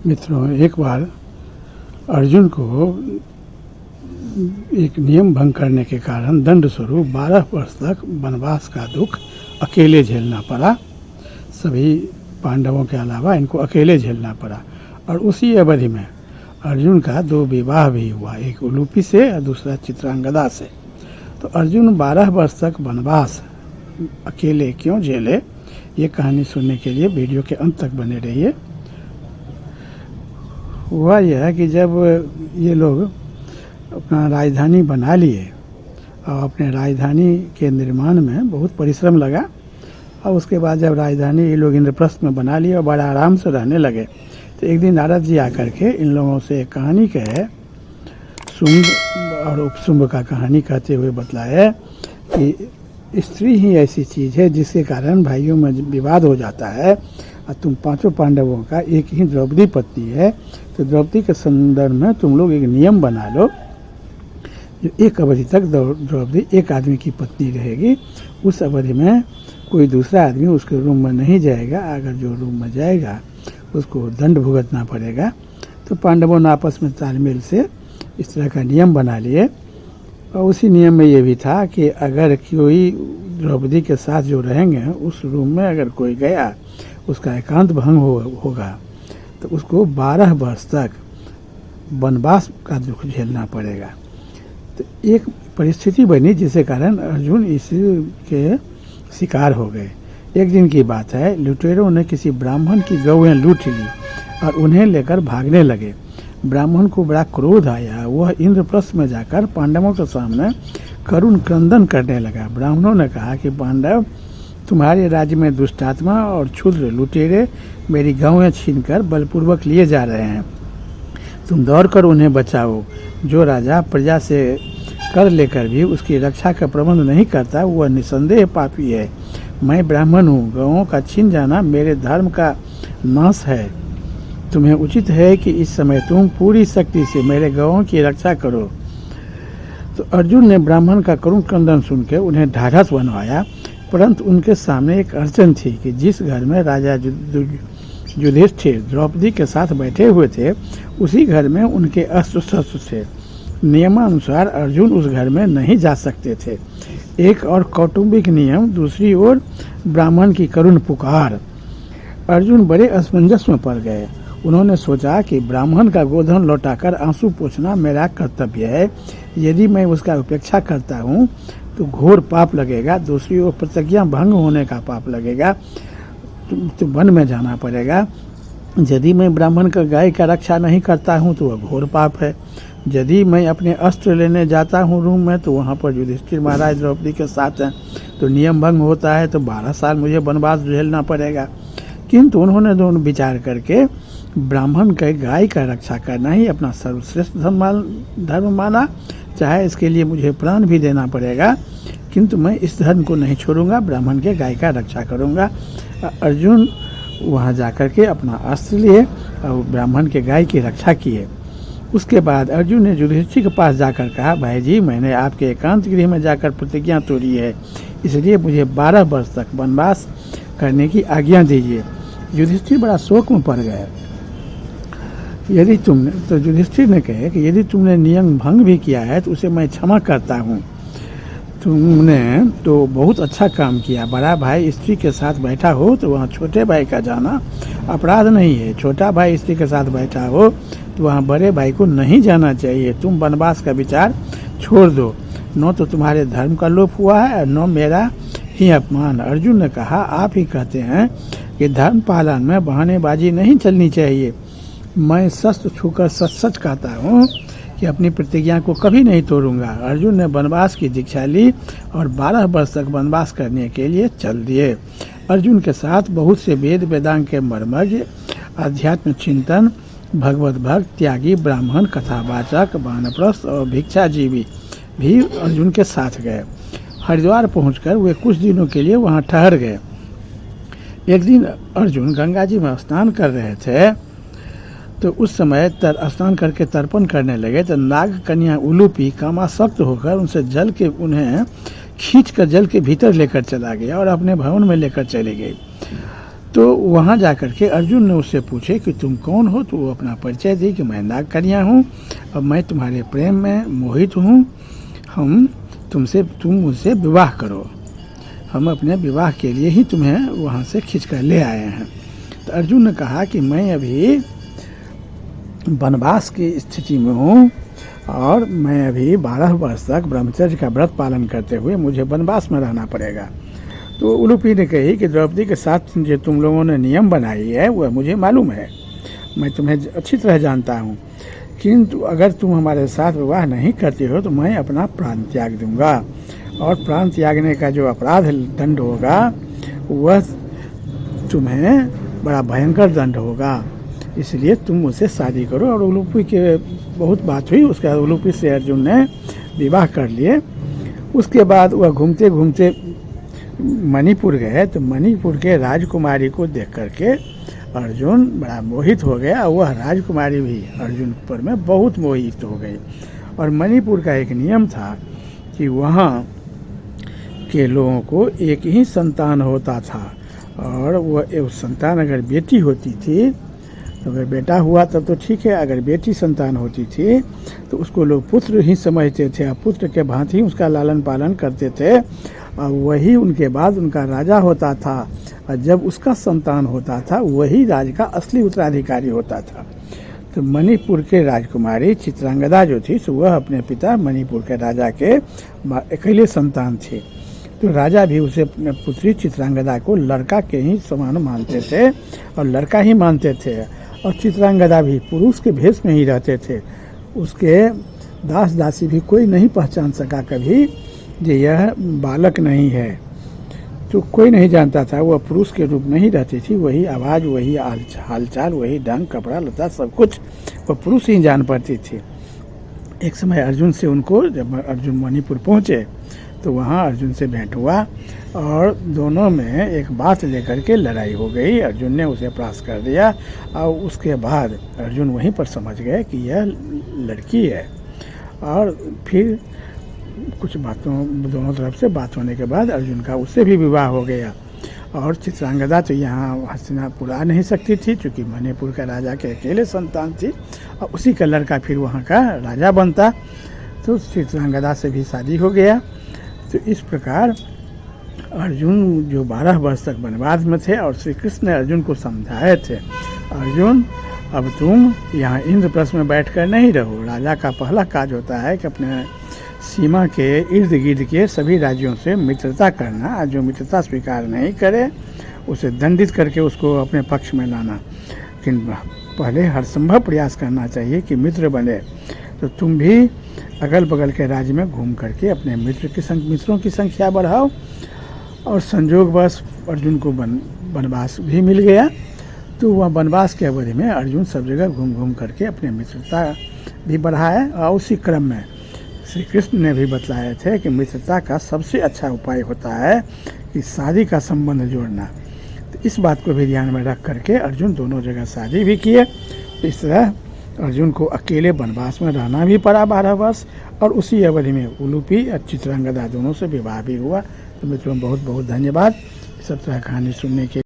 मित्रों, एक बार अर्जुन को एक नियम भंग करने के कारण दंड स्वरूप 12 वर्ष तक वनवास का दुख अकेले झेलना पड़ा। सभी पांडवों के अलावा इनको अकेले झेलना पड़ा। और उसी अवधि में अर्जुन का 2 विवाह भी हुआ, एक उलूपी से और दूसरा चित्रांगदा से। तो अर्जुन 12 वर्ष तक वनवास अकेले क्यों झेले, ये कहानी सुनने के लिए वीडियो के अंत तक बने रहिए। हुआ यह है कि जब ये लोग अपना राजधानी बना लिए और अपने राजधानी के निर्माण में बहुत परिश्रम लगा, और उसके बाद जब राजधानी ये लोग इंद्रप्रस्थ में बना लिए और बड़ा आराम से रहने लगे, तो एक दिन नारद जी आकर के इन लोगों से एक कहानी कहे, शुंभ और उपशुंभ का कहानी कहते हुए बतलाए कि स्त्री ही ऐसी चीज़ है जिसके कारण भाइयों में विवाद हो जाता है। और तुम 5 पांडवों का एक ही द्रौपदी पत्नी है, तो द्रौपदी के संदर्भ में तुम लोग एक नियम बना लो, जो एक अवधि तक द्रौपदी एक आदमी की पत्नी रहेगी। उस अवधि में कोई दूसरा आदमी उसके रूम में नहीं जाएगा, अगर जो रूम में जाएगा उसको दंड भुगतना पड़ेगा। तो पांडवों ने आपस में तालमेल से इस तरह का नियम बना लिए। और उसी नियम में ये भी था कि अगर कोई द्रौपदी के साथ जो रहेंगे उस रूम में अगर कोई गया, उसका एकांत भंग होगा, तो उसको 12 वर्ष तक वनवास का दुख झेलना पड़ेगा। तो एक परिस्थिति बनी जिसके कारण अर्जुन इसके शिकार हो गए। एक दिन की बात है, लुटेरों ने किसी ब्राह्मण की गौएं लूट ली और उन्हें लेकर भागने लगे। ब्राह्मण को बड़ा क्रोध आया, वह इंद्रप्रस्थ में जाकर पांडवों के सामने करुण क्रंदन करने लगा। ब्राह्मणों ने कहा कि पांडव, तुम्हारे राज्य में दुष्टात्मा और क्षुद्र लुटेरे मेरी गौएं छीनकर बलपूर्वक लिए जा रहे हैं, तुम दौड़कर उन्हें बचाओ। जो राजा प्रजा से कर लेकर भी उसकी रक्षा का प्रबंध नहीं करता, वह निसंदेह पापी है। मैं ब्राह्मण हूँ, गौओं का छीन जाना मेरे धर्म का नाश है। तुम्हें उचित है कि इस समय तुम पूरी शक्ति से मेरे गौओं की रक्षा करो। तो अर्जुन ने ब्राह्मण का करुण क्रंदन सुनकर उन्हें ढाढ़स बनवाया, परंतु उनके सामने एक अड़चन थी कि जिस घर में राजा युधिष्ठिर द्रौपदी के साथ बैठे हुए थे, उसी घर में उनके अस्त्र शस्त्र थे। नियमानुसार अर्जुन उस घर में नहीं जा सकते थे। एक और कौटुंबिक नियम, दूसरी ओर ब्राह्मण की करुण पुकार। अर्जुन बड़े असमंजस में पड़ गए। उन्होंने सोचा कि ब्राह्मण का गोधन लौटाकर आंसू पोंछना मेरा कर्तव्य है। यदि मैं उसका उपेक्षा करता हूँ तो घोर पाप लगेगा, दूसरी ओर प्रतिज्ञा भंग होने का पाप लगेगा, तो वन में जाना पड़ेगा। यदि मैं ब्राह्मण का गाय का रक्षा नहीं करता हूँ तो वह घोर पाप है। यदि मैं अपने अस्त्र लेने जाता हूँ रूम में, तो वहाँ पर युधिष्ठिर महाराज द्रौपदी के साथ हैं, तो नियम भंग होता है, तो 12 साल मुझे वनवास झेलना पड़ेगा। किंतु उन्होंने दोनों विचार करके ब्राह्मण के गाय का रक्षा करना ही अपना सर्वश्रेष्ठ धर्म माना, चाहे इसके लिए मुझे प्राण भी देना पड़ेगा, किंतु मैं इस धर्म को नहीं छोड़ूंगा, ब्राह्मण के गाय का रक्षा करूंगा। अर्जुन वहां जाकर के अपना अस्त्र लिए और ब्राह्मण के गाय की रक्षा किए। उसके बाद अर्जुन ने युधिष्ठिर के पास जाकर कहा, भाई जी, मैंने आपके एकांत गृह में जाकर प्रतिज्ञा तोड़ी है, इसलिए मुझे 12 वर्ष तक वनवास करने की आज्ञा दीजिए। युधिष्ठिर बड़ा शोक में पड़ गए। यदि तुमने, तो युधिष्ठिर ने कहे कि यदि तुमने नियम भंग भी किया है तो उसे मैं क्षमा करता हूँ। तुमने तो बहुत अच्छा काम किया। बड़ा भाई स्त्री के साथ बैठा हो तो वहाँ छोटे भाई का जाना अपराध नहीं है। छोटा भाई स्त्री के साथ बैठा हो तो वहाँ बड़े भाई को नहीं जाना चाहिए। तुम वनवास का विचार छोड़ दो, न तो तुम्हारे धर्म का लोप हुआ है और न मेरा ही अपमान। अर्जुन ने कहा, आप ही कहते हैं कि धर्म पालन में बहानेबाजी नहीं चलनी चाहिए। मैं शस्त्र छूकर सच सच कहता हूँ कि अपनी प्रतिज्ञा को कभी नहीं तोड़ूंगा। अर्जुन ने वनवास की दीक्षा ली और 12 वर्ष तक वनवास करने के लिए चल दिए। अर्जुन के साथ बहुत से वेद वेदांग के मर्मज्ञ, अध्यात्म चिंतन, भगवत भक्त, त्यागी, ब्राह्मण, कथावाचक, वानप्रस्थ और भिक्षाजीवी भी अर्जुन के साथ गए। हरिद्वार पहुंचकर वे कुछ दिनों के लिए वहां ठहर गए। एक दिन अर्जुन गंगा जी में स्नान कर रहे थे, तो उस समय स्नान करके तर्पण करने लगे, तो नाग कन्या उलूपी कामासक्त होकर उन्हें खींच कर जल के भीतर लेकर चला गया और अपने भवन में लेकर चली गई। तो वहाँ जा कर के अर्जुन ने उससे पूछे कि तुम कौन हो। तो वो अपना परिचय दी कि मैं नागकन्या हूँ और मैं तुम्हारे प्रेम में मोहित हूँ। तुम मुझसे विवाह करो। हम अपने विवाह के लिए ही तुम्हें वहाँ से खींच कर ले आए हैं। तो अर्जुन ने कहा कि मैं अभी वनवास की स्थिति में हूँ और मैं अभी 12 वर्ष तक ब्रह्मचर्य का व्रत पालन करते हुए मुझे वनवास में रहना पड़ेगा। तो उलूपी ने कही कि द्रौपदी के साथ जो तुम लोगों ने नियम बनाई है वह मुझे मालूम है, मैं तुम्हें अच्छी तरह जानता हूँ, किंतु अगर तुम हमारे साथ विवाह नहीं करते हो तो मैं अपना प्राण त्याग दूंगा और प्राण त्यागने का जो अपराध दंड होगा वह तुम्हें बड़ा भयंकर दंड होगा, इसलिए तुम मुझसे शादी करो। और उलूपी के बहुत बात हुई, उसके बाद उलूपी से अर्जुन ने विवाह कर लिए। उसके बाद वह घूमते घूमते मणिपुर गए। तो मणिपुर के राजकुमारी को देख करके अर्जुन बड़ा मोहित हो गया। वह राजकुमारी भी अर्जुन पर में बहुत मोहित हो गई। और मणिपुर का एक नियम था कि वहाँ के लोगों को एक ही संतान होता था और वह एक संतान अगर बेटी होती थी तो अगर बेटा हुआ तब तो ठीक है, अगर बेटी संतान होती थी तो उसको लोग पुत्र ही समझते थे और पुत्र के भांति ही उसका लालन पालन करते थे और वही उनके बाद उनका राजा होता था। और जब उसका संतान होता था वही राज का असली उत्तराधिकारी होता था। तो मणिपुर के राजकुमारी चित्रांगदा जो थी तो वह अपने पिता मणिपुर के राजा के अकेले संतान थी। तो राजा भी उसे अपने पुत्री चित्रांगदा को लड़का के ही समान मानते थे और लड़का ही मानते थे। और चित्रांगदा भी पुरुष के भेष में ही रहते थे। उसके दास दासी भी कोई नहीं पहचान सका कभी कि यह बालक नहीं है। तो कोई नहीं जानता था, वह पुरुष के रूप में ही रहती थी। वही आवाज़, वही हालचाल, वही ढंग, कपड़ा लता सब कुछ वह पुरुष ही जान पाती थी। एक समय अर्जुन से उनको, जब अर्जुन मणिपुर पहुँचे तो वहाँ अर्जुन से भेंट हुआ और दोनों में एक बात लेकर के लड़ाई हो गई। अर्जुन ने उसे परास कर दिया और उसके बाद अर्जुन वहीं पर समझ गए कि यह लड़की है। और फिर कुछ बातों, दोनों तरफ से बात होने के बाद अर्जुन का उससे भी विवाह हो गया। और चित्रांगदा तो यहाँ हस्तिनापुर आ नहीं सकती थी क्योंकि मणिपुर का राजा के अकेले संतान थी और उसी का लड़का फिर वहाँ का राजा बनता। तो चित्रांगदा से भी शादी हो गया। तो इस प्रकार अर्जुन जो 12 वर्ष तक वनवास में थे और श्री कृष्ण ने अर्जुन को समझाए थे, अर्जुन अब तुम यहाँ इंद्रप्रस्थ में बैठकर नहीं रहो। राजा का पहला काज होता है कि अपने सीमा के इर्द गिर्द के सभी राज्यों से मित्रता करना। जो मित्रता स्वीकार नहीं करे उसे दंडित करके उसको अपने पक्ष में लाना। लेकिन पहले हर संभव प्रयास करना चाहिए कि मित्र बने। तो तुम भी अगल बगल के राज्य में घूम करके अपने मित्रों की संख्या बढ़ाओ। और संयोगवश अर्जुन को वनवास भी मिल गया। तो वह वनवास के अवधि में अर्जुन सब जगह घूम घूम करके अपने मित्रता भी बढ़ाए। और उसी क्रम में श्री कृष्ण ने भी बतलाए थे कि मित्रता का सबसे अच्छा उपाय होता है कि शादी का संबंध जोड़ना। तो इस बात को भी ध्यान में रख करके अर्जुन दोनों जगह शादी भी किए। इस तरह अर्जुन को अकेले वनवास में रहना भी पड़ा 12 वर्ष और उसी अवधि में उलूपी और चित्रांगदा दोनों से विवाह भी हुआ। तो मित्रों बहुत बहुत धन्यवाद सब तरह कहानी सुनने के